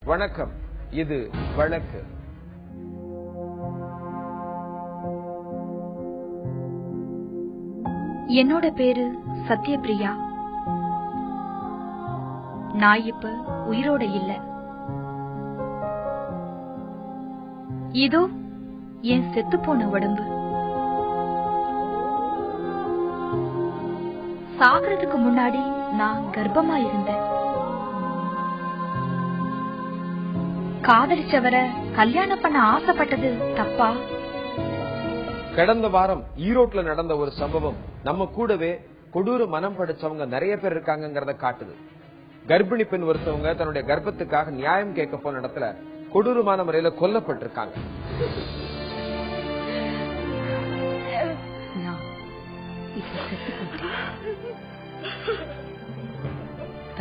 வணக்கம். இது வழக்கு. என்னோட பேரு சத்யபிரியா. நான் இப்ப உயிரோட இல்ல. இதோ என் செத்து போன உடம்பு. சாகிறதுக்கு முன்னாடி நான் கர்ப்பமா இருந்தேன். காதலிச்சவரை கல்யாணம் பண்ண ஆசைப்பட்டது தப்பா? கடந்த வாரம் ஈரோட்ல நடந்த ஒரு சம்பவம் நம்ம கூடவே கொடூர மனம் படைச்சவங்க நிறைய பேர் இருக்காங்கங்கறத காட்டுது. கர்ப்பிணி பெண் ஒருத்தவங்க தன்னுடைய கர்ப்பத்துக்காக நியாயம் கேட்க போன இடத்துல கொடூரமான முறையில கொல்லப்பட்டிருக்காங்க.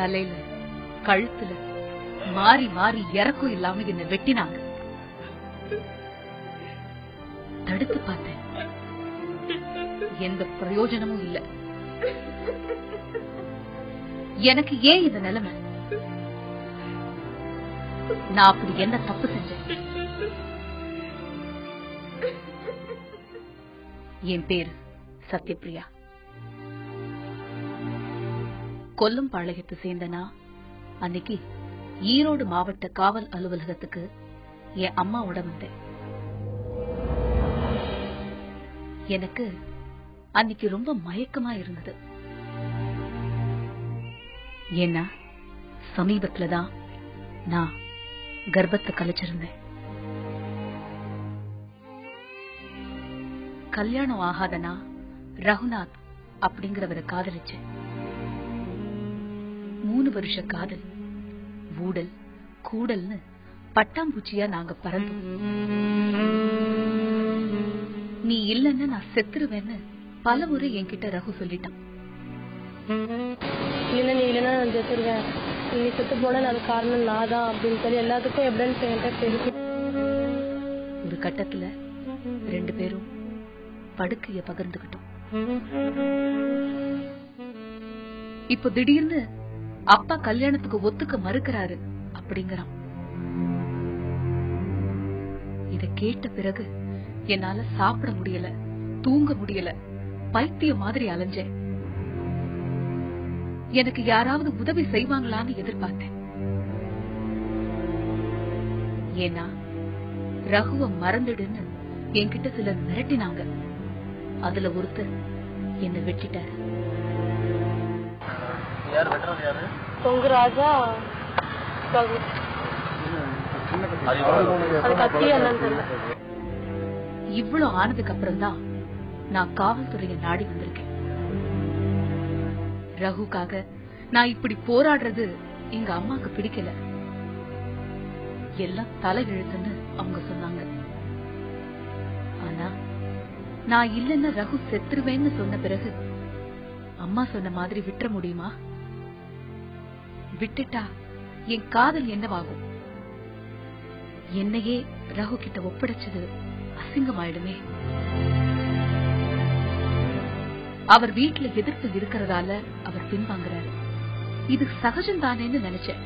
தலையில கழுத்துல மாறி மாறி இறக்கும் இல்லாம என்ன வெட்டினாங்க. தடுத்து பார்த்தேன், எந்த பிரயோஜனமும் இல்ல. எனக்கு ஏன் இந்த நிலைமை? நான் அப்படி என்ன தப்பு செஞ்சேன்? என் பேரு சத்யபிரியா. கொல்லும்பாளையத்தை சேர்ந்தனா அன்னைக்கு ஈரோடு மாவட்ட காவல் அலுவலகத்துக்கு என் அம்மாவோட வந்தேன். எனக்கு அன்னைக்கு ரொம்ப மயக்கமா இருந்தது. ஏன்னா சமீபத்துலதான் நான் கர்ப்பத்தை கலைச்சிருந்தேன். கல்யாணம் ஆகாதனா ரகுநாத் அப்படிங்கிறவரை காதலிச்சேன். 3 வருஷ காதல், ஊடல் கூடல்னு பட்டாம்பூச்சியா நாங்க பறந்தோம். நீ இல்லன்னு நான் செத்துருவேன்னு பல முறை என்கிட்ட ரகு சொல்லிட்டான். இல்ல நீ இல்லன்னா நான் செத்துருவேன், நீ செத்து போன அது காரணம் நான் தான் அப்படின்னு சொல்லி எல்லாத்துக்கும் எவிடன்ஸ் என்கிட்ட தெரியும். ஒரு கட்டத்துல 2 பேரும் படுக்கைய பகிர்ந்துகிட்டோம். இப்ப திடீர்னு அப்பா கல்யாணத்துக்கு ஒத்துக்க மறுக்கிறாரு அப்படிங்கிறான். இத கேட்ட பிறகு என்னால சாப்பிட முடியல, தூங்க முடியல, பைத்திய மாதிரி அலைஞ்சேன். எனக்கு யாராவது உதவி செய்வாங்களான்னு எதிர்பார்த்தேன். ஏன்னா ரகுவ மறந்துடுன்னு என்கிட்ட சிலர் மிரட்டினாங்க. அதுல ஒருத்தர் என்ன வெட்டிட்டாரு. பொங்குராஜா இவ்வளவு ஆனதுக்கு அப்புறம் தான் நான் காவல்துறையை நாடி வந்திருக்கேன். ரகுக்காக நான் இப்படி போராடுறது எங்க அம்மாக்கு பிடிக்கல. எல்லாம் தலை எழுத்துன்னு அவங்க சொன்னாங்க. ஆனா நான் இல்லைன்னா ரகு செத்துருவேன்னு சொன்ன பிறகு அம்மா சொன்ன மாதிரி விட்டுற முடியுமா? விட்டுட்டா என் காதல் என்னவாகும்? என்னையே ரகு கிட்ட ஒப்படைச்சது அசிங்கமாயிடுமே. அவர் வீட்டுல எதிர்ப்பு இருக்கிறதால அவர் பின்வாங்குறாரு. இது சகஜம் தானேன்னு நினைச்சேன்.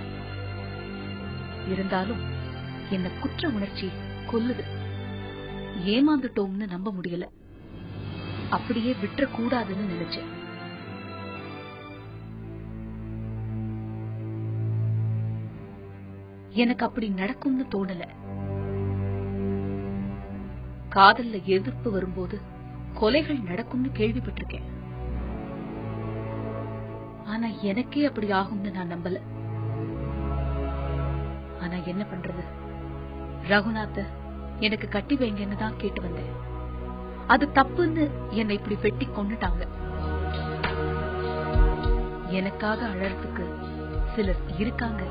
இருந்தாலும் என்ன குற்ற உணர்ச்சி கொல்லுது. ஏமாந்துட்டோம்னு நம்ப முடியல. அப்படியே விட்டுற கூடாதுன்னு நினைச்சேன். எனக்கு அப்படி நடக்கும்னு தோணல. காதல்ல எதிர்ப்பு வரும்போது கொலைகள் நடக்கும்னு கேள்விப்பட்டிருக்கேன். ஆனா எனக்கே அப்படி ஆகும்னு நான் நம்பல. ஆனா என்ன பண்றது? ரகுநாத்த எனக்கு கட்டி வைங்கன்னு தான் கேட்டு வந்தேன். அது தப்புன்னு என்னை இப்படி வெட்டி கொன்னுட்டாங்க. எனக்காக அழறதுக்கு சிலர் இருக்காங்க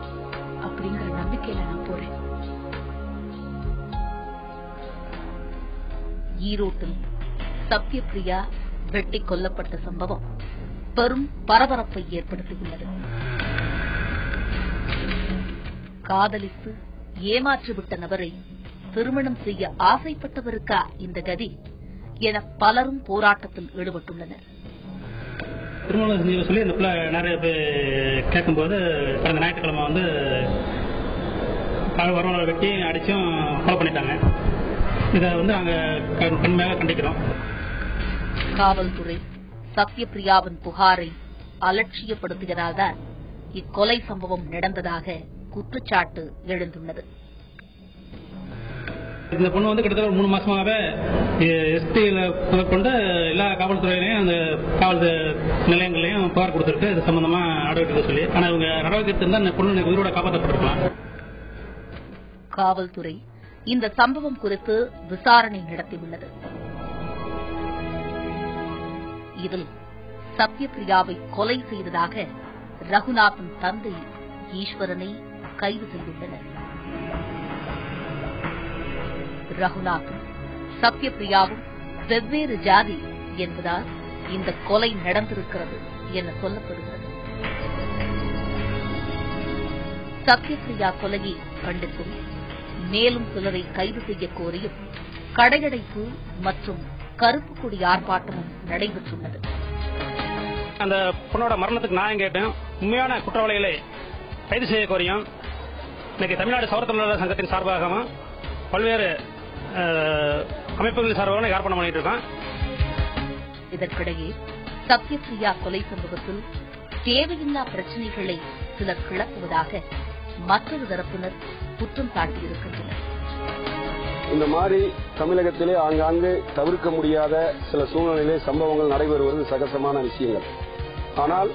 அப்படிங்கிற நம்பிக்கையில நான் போறேன். ஈரோட்டில் சத்யபிரியா வெட்டி கொல்லப்பட்ட சம்பவம் பெரும் பரபரப்பை ஏற்படுத்தியுள்ளது. காதலித்து ஏமாற்றிவிட்ட நபரை திருமணம் செய்ய ஆசைப்பட்டவருக்கா இந்த கதி என பலரும் போராட்டத்தில் ஈடுபட்டுள்ளனர். திருமணம் சொல்லி இந்த பிள்ளை நிறைய பேர் கேட்கும்போது கடந்த ஞாயிற்றுக்கிழமை வரவங்களை வெட்டி அடிச்சும் கொலை பண்ணிட்டாங்க. இதை நாங்கள் கண்மையாக கண்டிக்கிறோம். காவல்துறை சத்யபிரியாவின் புகாரை அலட்சியப்படுத்தியதால்தான் இக்கொலை சம்பவம் நடந்ததாக குற்றச்சாட்டு எழுந்துள்ளது. இந்த பொண்ணு கிட்டத்தட்ட 3 மாசமாகவே எஸ்டியில கொண்டு எல்லா காவல்துறையிலையும் அந்த காவல் நிலையங்களையும் புகார் கொடுத்துருக்கு இது சம்பந்தமா நடவடிக்கை சொல்லி. ஆனா இவங்க நடவடிக்கை எடுத்திருந்தா இந்த பொண்ணு உயிரோட காப்பாற்றப்பட்டிருக்கலாம். காவல்துறை இந்த சம்பவம் குறித்து விசாரணை நடத்தியுள்ளது. இதில் சத்யபிரியாவை கொலை செய்ததாக ரகுநாத்தின் தந்தை ஈஸ்வரனை கைது செய்துள்ளனர். ரகுநாத்தும் சத்யபிரியாவும் வெவ்வேறு ஜாதி என்பதால் இந்த கொலை நடந்திருக்கிறது என சொல்லப்படுகிறது. சத்யபிரியா கொலையை கண்டித்தும் மேலும் சிலரை கைது செய்ய கோரியும் கடையடைப்பு மற்றும் கருப்பு கொடி ஆர்ப்பாட்டமும் நடைபெற்றுள்ளது. அந்த பொண்ணோட மரணத்துக்கு நியாயம் கேட்டேன். உண்மையான குற்றவாளிகளை கைது செய்ய கோரியும் இன்னைக்கு தமிழ்நாடு சௌர தொழிலாளர் சங்கத்தின் சார்பாகவும் பல்வேறு அமைப்புகளின் சார்பாக ஏற்பாடு பண்ணிட்டு இருக்கோம். இதற்கிடையே சத்யபிரியா கொலை சம்பவத்தில் தேவையில்லா பிரச்சினைகளை சிலர் கிளப்புவதாக மற்றொரு தரப்பினர் குற்றம் சாட்டியிருக்கின்றனர். இந்த மாதிரி தமிழகத்திலே ஆங்காங்கு தவிர்க்க முடியாத சில சூழ்நிலையிலே சம்பவங்கள் நடைபெறுவது சகஜமான விஷயங்கள். ஆனால்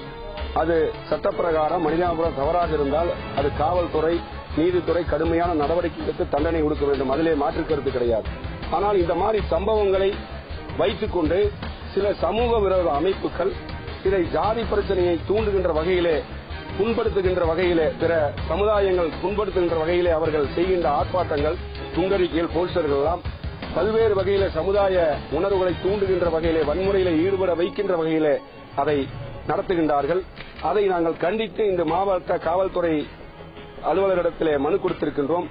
அது சட்டப்பிரகாரம் மனிதாபிமானம் தவறாக இருந்தால் அது காவல்துறை நீதித்துறை கடுமையான நடவடிக்கை எடுத்து தண்டனை கொடுக்க வேண்டும். அதிலே மாற்று கருத்து கிடையாது. ஆனால் இந்த மாதிரி சம்பவங்களை வைத்துக் கொண்டு சில சமூக விரோத அமைப்புகள் இதை ஜாதி பிரச்சனையை தூண்டுகின்ற வகையிலே புண்படுத்துகின்ற வகையிலே பிற சமுதாயங்கள் புண்படுத்துகின்ற வகையிலே அவர்கள் செய்கின்ற ஆர்ப்பாட்டங்கள் துண்டறிக்கைகள் போஸ்டர்கள் எல்லாம் பல்வேறு வகையிலே சமுதாய உணர்வுகளை தூண்டுகின்ற வகையிலே வன்முறையிலே ஈடுபட வைக்கின்ற வகையிலே அதை நடத்துகின்றார்கள். அதை நாங்கள் கண்டித்து இந்த மாவட்ட காவல்துறை அலுவலரிடத்திலே மனு கொடுத்திருக்கின்றோம்.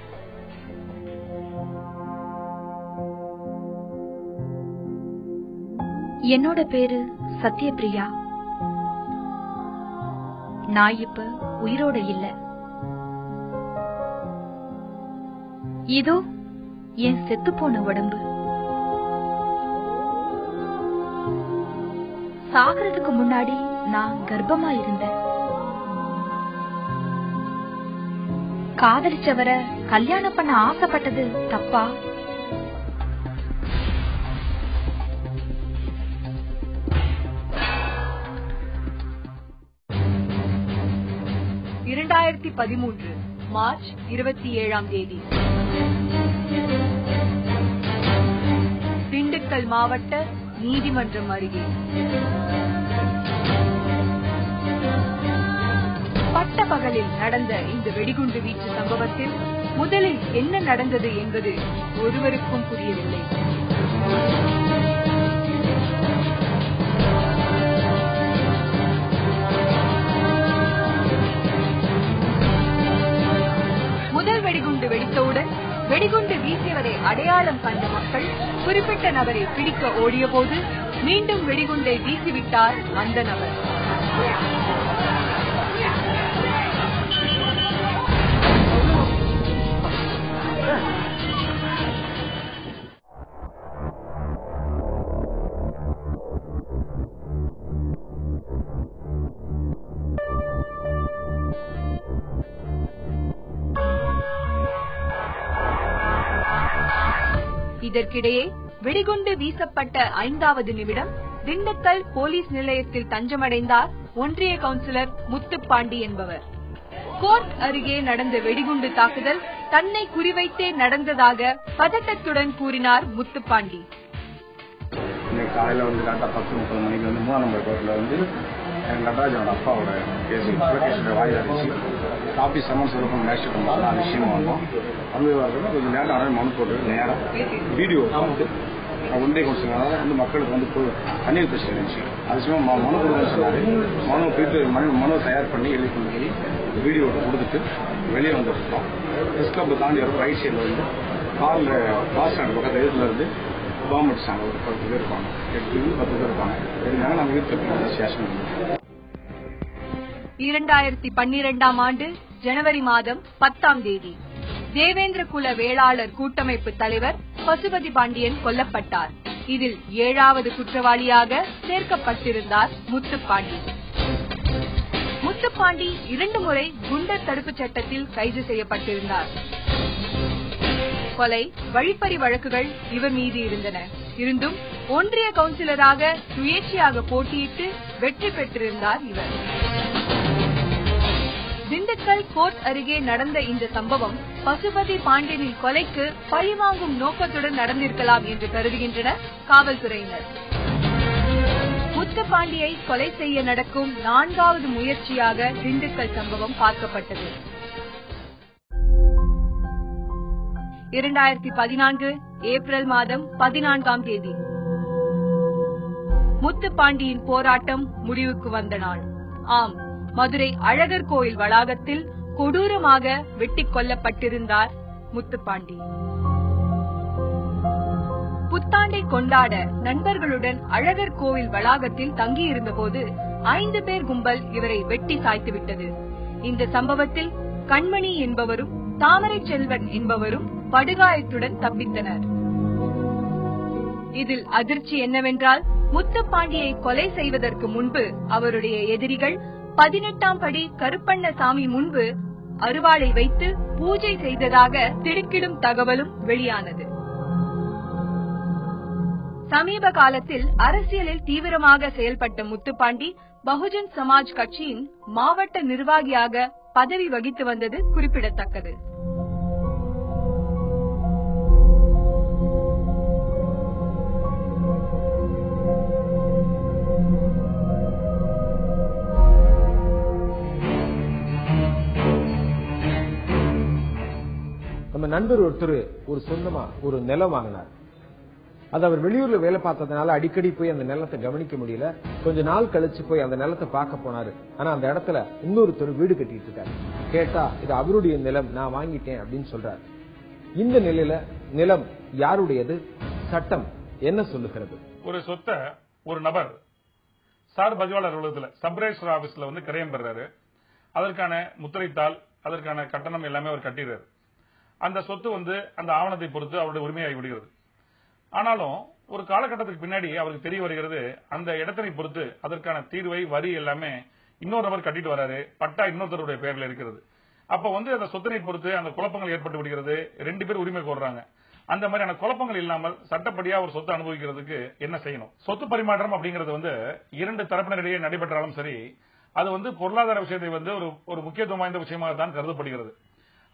என்னோட பேரு சத்யபிரியா. நான் இப்ப உயிரோட இல்ல. இதோ என் செத்து போன உடம்பு. சாகிறதுக்கு முன்னாடி நான் கர்ப்பமா இருந்தேன். காதலிச்சவரை கல்யாணம் பண்ண ஆசைப்பட்டது தப்பா? மார்ச் 27ஆம் தேதி திண்டுக்கல் மாவட்ட நீதிமன்றம் அருகே பட்ட பகலில் நடந்த இந்த வெடிகுண்டு வீச்சு சம்பவத்தில் முதலில் என்ன நடந்தது என்பது ஒருவருக்கும் புரியவில்லை. முதல் வெடிகுண்டு வெடித்தவுடன் வெடிகுண்டு வீசியவரை அடையாளம் கண்ட மக்கள் குறிப்பிட்ட நபரை பிடிக்க ஓடிய போது மீண்டும் வெடிகுண்டை வீசிவிட்டார் அந்த நபர். இதற்கிடையே வெடிகுண்டு வீசப்பட்ட 5வது நிமிடம் திண்டுக்கல் போலீஸ் நிலையத்தில் தஞ்சமடைந்தார் ஒன்றிய கவுன்சிலர் முத்துப்பாண்டி என்பவர். கோர்ட் அருகே நடந்த வெடிகுண்டு தாக்குதல் தன்னை குறிவைத்தே நடந்ததாக பதட்டத்துடன் கூறினார் முத்துப்பாண்டி. காலையில் கரெக்டாக 10:30 மணிக்கு 3ஆம் நம்பர் கோர்ட்டில் நடராஜனோட அப்பாவோட கேஸ் வாயிலாச்சு ஆஃபீஸ் சம்மன் சொல்லப்போ மேட்ச் பண்ணாலும் அந்த விஷயமா வந்தோம். வந்து வரது கொஞ்சம் நேரம் மனு போட்டு நேரம் வீடியோ பார்த்து ஒன்றிய கவுன்சிலர் மக்களுக்கு தண்ணீர் பிரச்சனை இருந்துச்சு. அது விஷயமா மனு கொடுக்குன்னு சொன்னாரு. மனு போயிட்டு மனு தயார் பண்ணி எழுதி கொண்டு போய் வீடியோ கொடுத்துட்டு வெளியே வந்துருக்கோம். பிரஸ் கிளப் தாண்டி வரும் ரைட் சைடில் காரில் பாஸ் ஸ்டாண்ட் பக்கத்து எதிர்த்துல இருந்து பாம்பு அடிச்சாங்க. ஒரு 10 பேர் இருப்பாங்க, 8 பேர் இருப்பாங்க. தெரிஞ்சாங்க நாங்கள் வீட்டுக்கு ஸ்டேஷன். 2012ஆம் ஆண்டு ஜனவரி மாதம் 10ஆம் தேதி தேவேந்திர குல வேளாளர் கூட்டமைப்பு தலைவர் பசுபதி பாண்டியன் கொல்லப்பட்டார். இதில் 7வது குற்றவாளியாக சேர்க்கப்பட்டிருந்தார் முத்துப்பாண்டி. முத்துப்பாண்டி 2 முறை குண்டர் தடுப்பு சட்டத்தில் கைது செய்யப்பட்டிருந்தார். கொலை, வழிப்பறி வழக்குகள் இவர் மீது இருந்தன. இருந்தும் ஒன்றிய கவுன்சிலராக சுயேட்சையாக போட்டியிட்டு வெற்றி பெற்றிருந்தார் இவர். திண்டுக்கல் கோர்ட் அருகே நடந்த இந்த சம்பவம் பசுபதி பாண்டியனின் கொலைக்கு பழிவாங்கும் நோக்கத்துடன் நடந்திருக்கலாம் என்று கருதுகின்றனர் காவல்துறையினர். முத்துப்பாண்டியை கொலை செய்ய நடக்கும் 4வது முயற்சியாக திண்டுக்கல் சம்பவம் பார்க்கப்பட்டது. 2014 ஏப்ரல் மாதம் 14ஆம் தேதி முத்துப்பாண்டியின் போராட்டம் முடிவுக்கு வந்த நாள். ஆம், மதுரை அழகர் கோயில் வளாகத்தில் கொடூரமாக வெட்டிக் கொல்லப்பட்டிருந்தார் முத்துப்பாண்டி. புத்தாண்டை கொண்டாட நண்பர்களுடன் அழகர் கோவில் வளாகத்தில் தங்கியிருந்த போது 5 பேர் கும்பல் இவரை வெட்டி சாய்த்துவிட்டது. இந்த சம்பவத்தில் கண்மணி என்பவரும் தாமரை செல்வன் என்பவரும் படுகாயத்துடன் தப்பித்தனர். இதில் அதிர்ச்சி என்னவென்றால், முத்துப்பாண்டியை கொலை செய்வதற்கு முன்பு அவருடைய எதிரிகள் 18ஆம் படி கருப்பண்ணசாமி முன்பு அருவாளை வைத்து பூஜை செய்ததாக திடுக்கிடும் தகவலும் வெளியானது. சமீப காலத்தில் அரசியலில் தீவிரமாக செயல்பட்ட முத்துப்பாண்டி பகுஜன் சமாஜ் கட்சியின் மாவட்ட நிர்வாகியாக பதவி வகித்து வந்தது குறிப்பிடத்தக்கது. நம்ம நண்பர் ஒருத்தர் ஒரு சொந்தமா ஒரு நிலம் வாங்கினார். அது அவர் வெளியூர்ல வேலை பார்த்ததுனால அடிக்கடி போய் அந்த நிலத்தை கவனிக்க முடியல. கொஞ்ச நாள் கழிச்சு போய் அந்த நிலத்தை பார்க்க போனாரு. ஆனா அந்த இடத்துல இன்னொருத்தர் வீடு கட்டிட்டு இருக்காரு. கேட்டா இது அவருடைய நிலம், நான் வாங்கிட்டேன் அப்படின்னு சொல்றாரு. இந்த நிலையில நிலம் யாருடையது, சட்டம் என்ன சொல்லுகிறது? ஒரு சொத்தை ஒரு நபர் சார் பதிவாளர் அலுவலகத்தில் சப்ரேஸ்வர் ஆபீஸ்ல வந்து கிரயம் பெறாரு. அதற்கான முத்திரைத்தாள், அதற்கான கட்டணம் எல்லாமே அவர் கட்டிடுறாரு. அந்த சொத்து வந்து அந்த ஆவணத்தை பொறுத்து அவருடைய உரிமையாகி விடுகிறது. ஆனாலும் ஒரு காலகட்டத்துக்கு பின்னாடி அவருக்கு தெரிய வருகிறது, அந்த இடத்தினை பொறுத்து அதற்கான தீர்வை வரி எல்லாமே இன்னொரு நபர் கட்டிட்டு வராரு, பட்டா இன்னொருத்தருடைய பெயர்ல இருக்கிறது. அப்ப வந்து அந்த சொத்தினை பொறுத்து அந்த குழப்பங்கள் ஏற்பட்டு விடுகிறது. 2 பேர் உரிமை கோர்றாங்க. அந்த மாதிரியான குழப்பங்கள் இல்லாமல் சட்டப்படியா ஒரு சொத்து அனுபவிக்கிறதுக்கு என்ன செய்யணும்? சொத்து பரிமாற்றம் அப்படிங்கிறது வந்து 2 தரப்பினரிடையே நடைபெற்றாலும் சரி, அது வந்து பொருளாதார விஷயத்தை வந்து ஒரு முக்கியத்துவம் வாய்ந்த விஷயமாக தான் கருதப்படுகிறது.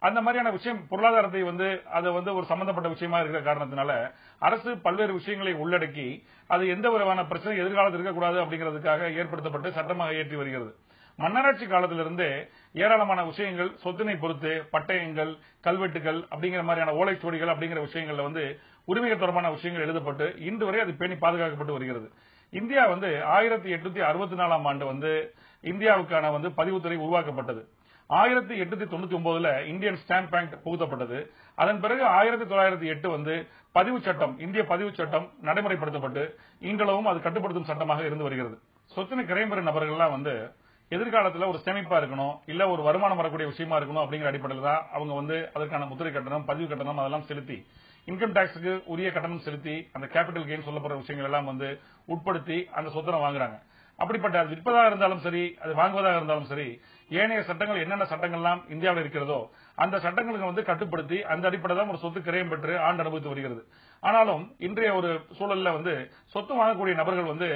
அந்த மாதிரியான விஷயம் பொருளாதாரத்தை வந்து அது வந்து ஒரு சம்பந்தப்பட்ட விஷயமா இருக்கிற காரணத்தினால அரசு பல்வேறு விஷயங்களை உள்ளடக்கி அது எந்த விதமான பிரச்சனை எதிர்காலத்தில் இருக்கக்கூடாது அப்படிங்கிறதுக்காக ஏற்படுத்தப்பட்டு சட்டமாக ஏற்றி வருகிறது. மன்னராட்சி காலத்திலிருந்தே ஏராளமான விஷயங்கள் சொத்தினை பொறுத்து பட்டயங்கள், கல்வெட்டுகள் அப்படிங்கிற மாதிரியான ஓலைச்சுவடிகள் அப்படிங்கிற விஷயங்கள்ல வந்து உரிமைகள் தொடர்பான விஷயங்கள் எழுதப்பட்டு இன்று வரை அது பேணி பாதுகாக்கப்பட்டு வருகிறது. இந்தியா வந்து 1864ஆம் ஆண்டு வந்து இந்தியாவுக்கான வந்து பதிவுத்துறை உருவாக்கப்பட்டது. 1899 இந்தியன் ஸ்டாம்ப் பேங்க் புகுத்தப்பட்டது. அதன் பிறகு 1908 வந்து பதிவு சட்டம், இந்திய பதிவு சட்டம் நடைமுறைப்படுத்தப்பட்டு இன்றளவும் அது கட்டுப்படுத்தும் சட்டமாக இருந்து வருகிறது. சொத்தினை கிரயம் பெறும் நபர்கள்லாம் வந்து எதிர்காலத்தில் ஒரு சேமிப்பா இருக்கணும், இல்ல ஒரு வருமானம் வரக்கூடிய விஷயமா இருக்கணும் அப்படிங்கிற அடிப்படையில் தான் அவங்க வந்து அதற்கான முத்திரை கட்டணம், பதிவு கட்டணம் அதெல்லாம் செலுத்தி இன்கம் டாக்ஸுக்கு உரிய கட்டணம் செலுத்தி அந்த கேபிட்டல் கெயின் சொல்லப்படுற விஷயங்கள் எல்லாம் வந்து உட்படுத்தி அந்த சொத்தனை வாங்குறாங்க. அப்படிப்பட்ட அது விற்பதாக இருந்தாலும் சரி, அது வாங்குவதாக இருந்தாலும் சரி, ஏனைய சட்டங்கள் என்னென்ன சட்டங்கள்லாம் இந்தியாவில் இருக்கிறதோ அந்த சட்டங்களுக்கு வந்து கட்டுப்படுத்தி அந்த அடிப்படை தான் ஒரு சொத்து கிரயம் பெற்று ஆண்டு அனுபவித்து வருகிறது. ஆனாலும் இன்றைய ஒரு சூழல்ல வந்து சொத்து வாங்கக்கூடிய நபர்கள் வந்து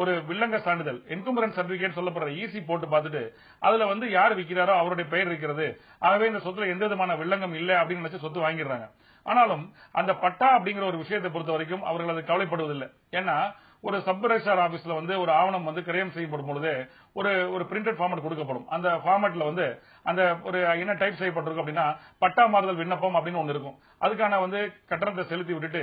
ஒரு வில்லங்க சான்றிதழ், என்கும்பரன்ஸ் சர்டிபிகேட் சொல்லப்படுற ஈசி போட்டு பார்த்துட்டு அதுல வந்து யார் விற்கிறாரோ அவருடைய பெயர் இருக்கிறது, ஆகவே இந்த சொத்துல எந்த விதமான வில்லங்கம் இல்லை அப்படின்னு நினைச்சு சொத்து வாங்கிடுறாங்க. ஆனாலும் அந்த பட்டா அப்படிங்கிற ஒரு விஷயத்தை பொறுத்த வரைக்கும் அவர்கள் அது கவலைப்படுவதில்லை. ஏன்னா ஒரு சப் ரெஜிஸ்ட்ரார் ஆபீஸ்ல வந்து ஒரு ஆவணம் வந்து கிரயம் செய்யப்படும் பொழுது ஒரு பிரிண்டட் ஃபார்மட் கொடுக்கப்படும். அந்த ஃபார்மட்ல வந்து அந்த ஒரு என்ன டைப் செய்யப்பட்டிருக்கும் அப்படின்னா பட்டா மாறுதல் விண்ணப்பம் அப்படின்னு ஒன்று இருக்கும். அதுக்கான வந்து கட்டணத்தை செலுத்தி விட்டுட்டு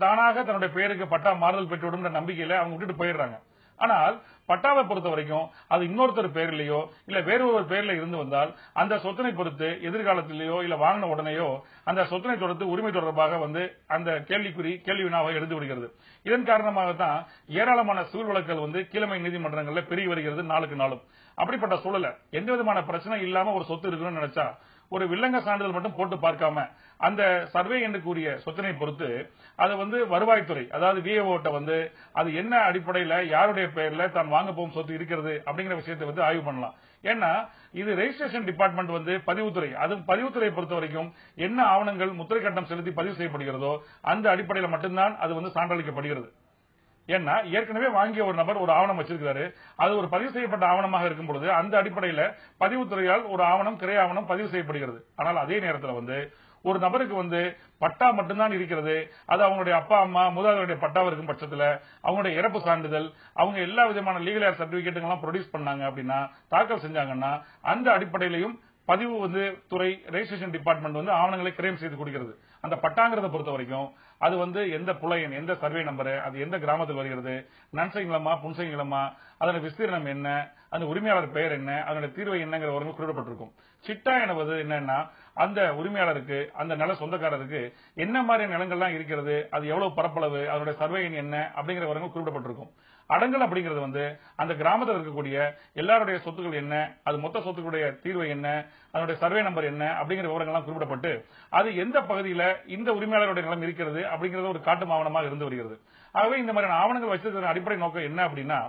தானாக தன்னுடைய பெயருக்கு பட்டா மாறுதல் பெற்றுவிடும் நம்பிக்கையில அவங்க விட்டுட்டு போயிடுறாங்க. ஆனால் பட்டாவை பொறுத்த வரைக்கும் அது இன்னொருத்தர் பெயர்லயோ இல்ல வேற ஒரு பெயர்ல இருந்து வந்தால் அந்த சொத்தினை பொறுத்து எதிர்காலத்திலேயோ இல்ல வாங்கின உடனேயோ அந்த சொத்தினை தொடர்ந்து உரிமை தொடர்பாக வந்து அந்த கேள்வி வினாவை எழுதி விடுகிறது. இதன் காரணமாகத்தான் ஏராளமான சிவில் வழக்குகள் வந்து கீழமை நீதிமன்றங்கள்ல பெருகி வருகிறது நாளுக்கு நாளும். அப்படிப்பட்ட சூழல எந்த விதமான பிரச்சனை இல்லாம ஒரு சொத்து இருக்கணும்னு நினைச்சா ஒரு வில்லங்க சான்றிதழ் மட்டும் போட்டு பார்க்காம அந்த சர்வே எண்ணுக்குரிய சொத்தினை பொறுத்து அதை வருவாய்த்துறை, அதாவது விஏஓட்ட அது என்ன அடிப்படையில யாருடைய பெயர்ல தான் வாங்க போகும் சொத்து இருக்கிறது அப்படிங்கிற விஷயத்தை ஆய்வு பண்ணலாம். ஏன்னா இது ரெஜிஸ்ட்ரேஷன் டிபார்ட்மெண்ட் பதிவுத்துறை, அது பதிவுத்துறை பொறுத்த வரைக்கும் என்ன ஆவணங்கள் முத்திரை கட்டணம் செலுத்தி பதிவு செய்யப்படுகிறதோ அந்த அடிப்படையில் மட்டும்தான் அது சான்றளிக்கப்படுகிறது. ஏன்னா ஏற்கனவே வாங்கிய ஒரு நபர் ஒரு ஆவணம் வச்சிருக்காரு, அது ஒரு பதிவு செய்யப்பட்ட ஆவணமாக இருக்கும் பொழுது அந்த அடிப்படையில பதிவுத்துறையால் ஒரு ஆவணம் கிரை ஆவணம் பதிவு செய்யப்படுகிறது. ஆனால் அதே நேரத்தில் ஒரு நபருக்கு பட்டா மட்டும்தான் இருக்கிறது, அது அவங்களுடைய அப்பா அம்மா மூதாதையருடைய பட்டாவா இருக்கும் பட்சத்தில் அவங்களுடைய இறப்பு சான்றிதழ், அவங்க எல்லா விதமான லீகல் ஏர் சர்டிபிகேட்டுகள்லாம் ப்ரொடியூஸ் பண்ணாங்க அப்படின்னா, தாக்கல் செஞ்சாங்கன்னா அந்த அடிப்படையிலையும் பதிவு துறை ரெஜிஸ்ட்ரேஷன் டிபார்ட்மெண்ட் ஆவணங்களை கிரைம் செய்து கொடுக்கிறது. அந்த பட்டாங்கிறத பொறுத்த வரைக்கும் அது எந்த புலையன், எந்த சர்வே நம்பர், அது எந்த கிராமத்தில் வருகிறது, நன்சை நிலமா புன்சை நிலமா, அதோட விஸ்தீர்ணம் என்ன, அந்த உரிமையாளர் பெயர் என்ன, அதனுடைய தீர்வு என்னங்கிற குறிப்பிடப்பட்டிருக்கும். சிட்டா என்பது என்னன்னா அந்த உரிமையாளருக்கு, அந்த நில சொந்தக்காரருக்கு என்ன மாதிரி நிலங்கள்லாம் இருக்கிறது, அது எவ்வளவு பரப்பளவு, அதனுடைய சர்வே எண் என்ன அப்படிங்கிற குறிப்பிடப்பட்டிருக்கும். அடங்கல் அப்படிங்கிறது அந்த கிராமத்தில் இருக்கக்கூடிய எல்லாருடைய சொத்துக்கள் என்ன, அது மொத்த சொத்துக்களுடைய தீர்வு என்ன, அதனுடைய சர்வே நம்பர் என்ன அப்படிங்கிற விவரங்கள்லாம் குறிப்பிடப்பட்டு அது எந்த பகுதியில் இந்த உரிமையாளருடைய நிலம் இருக்கிறது அப்படிங்கறது ஒரு காட்டும் ஆவணமாக இருந்து வருகிறது. ஆகவே இந்த மாதிரியான ஆவணங்கள் வச்சிருக்கிற அடிப்படை நோக்கம் என்ன அப்படின்னா,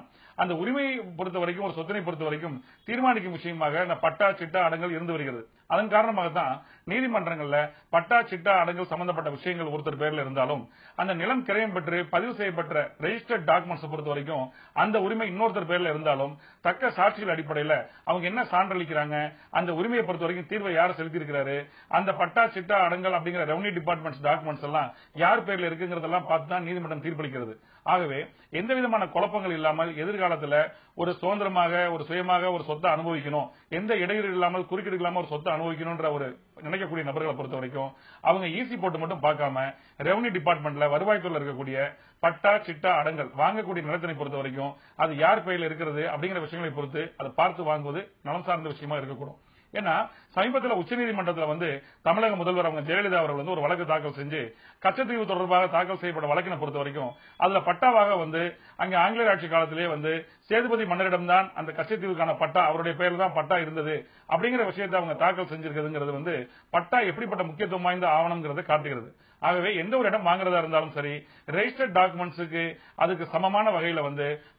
அந்த உரிமையை பொறுத்த வரைக்கும், ஒரு சொத்தினை பொறுத்த வரைக்கும் தீர்மானிக்கும் விஷயமாக இந்த பட்டா சிட்டா அடங்கல் இருந்து வருகிறது. அதன் காரணமாகத்தான் நீதிமன்றங்கள்ல பட்டா சிட்டா அடங்கல் சம்பந்தப்பட்ட விஷயங்கள் ஒருத்தர் பேர்ல இருந்தாலும் அந்த நிலம் கிரயம் பெற்று பதிவு செய்யப்பட்ட ரெஜிஸ்டர்ட் டாக்குமெண்ட்ஸ் பொறுத்த வரைக்கும் அந்த உரிமை இன்னொருத்தர் பேர்ல இருந்தாலும் தக்க சாட்சிகள் அடிப்படையில் அவங்க என்ன சான்றளிக்கிறாங்க, அந்த உரிமையை பொறுத்த வரைக்கும் தீர்வை யார் செலுத்தி இருக்கிறாரு, அந்த பட்டா சிட்டா அடங்கல் அப்படிங்கிற ரெவன்யூ டிபார்ட்மெண்ட்ஸ் டாக்குமெண்ட்ஸ் எல்லாம் யார் பேர்ல இருக்குங்கிறதெல்லாம் பார்த்து தான் நீதிமன்றம் தீர்ப்பளிக்கிறது. ஆகவே எந்த விதமான குழப்பங்கள் இல்லாமல் எதிர்காலத்தில் ஒரு சுதந்திரமாக, ஒரு சுயமாக ஒரு சொத்தை அனுபவிக்கணும், எந்த இடையூறு இல்லாமல் குறுக்கீடு இல்லாமல் ஒரு சொத்தை அனுபவிக்கணும்ன்ற ஒரு நினைக்கக்கூடிய நபர்களை பொறுத்த வரைக்கும் அவங்க ஈசி போட்டு மட்டும் பார்க்காம ரெவன்யூ டிபார்ட்மெண்ட்ல வருவாய்த்துறையில் இருக்கக்கூடிய பட்டா சிட்டா அடங்கல் வாங்கக்கூடிய நிலத்தினை பொறுத்த வரைக்கும் அது யார் பெயரில் இருக்கிறது அப்படிங்கிற விஷயங்களை பொறுத்து அதை பார்த்து வாங்குவது நலம் சார்ந்த விஷயமா இருக்கக்கூடும். ஏன்னா சமீபத்தில் உச்சநீதிமன்றத்தில் தமிழக முதல்வர் அவங்க ஜெயலலிதா அவர்கள் ஒரு வழக்கு தாக்கல் செஞ்சு கச்சத்தீவு தொடர்பாக தாக்கல் செய்யப்பட்ட வழக்கினை பொறுத்த வரைக்கும் அதுல பட்டாவாக அங்க ஆங்கிலேயர் ஆட்சி காலத்திலே சேதுபதி மன்னரிடம்தான் அந்த கச்சத்தீவுக்கான பட்டா, அவருடைய பெயர் தான் பட்டா இருந்தது அப்படிங்கிற விஷயத்தை அவங்க தாக்கல் செஞ்சிருக்கிறது பட்டா எப்படிப்பட்ட முக்கியத்துவம் வாய்ந்த ஆவணங்கிறத காட்டுகிறது. ஆகவே எந்த ஒரு இடம் வாங்குறதா இருந்தாலும் சரி, ரெஜிஸ்டர்ட் டாக்குமெண்ட்ஸுக்கு அதுக்கு சமமான வகையில்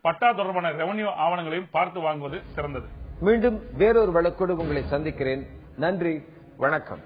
பட்டா தொடர்பான ரெவன்யூ ஆவணங்களையும் பார்த்து வாங்குவது சிறந்தது. மீண்டும் வேறொரு வழக்கோடு உங்களை சந்திக்கிறேன். நன்றி, வணக்கம்.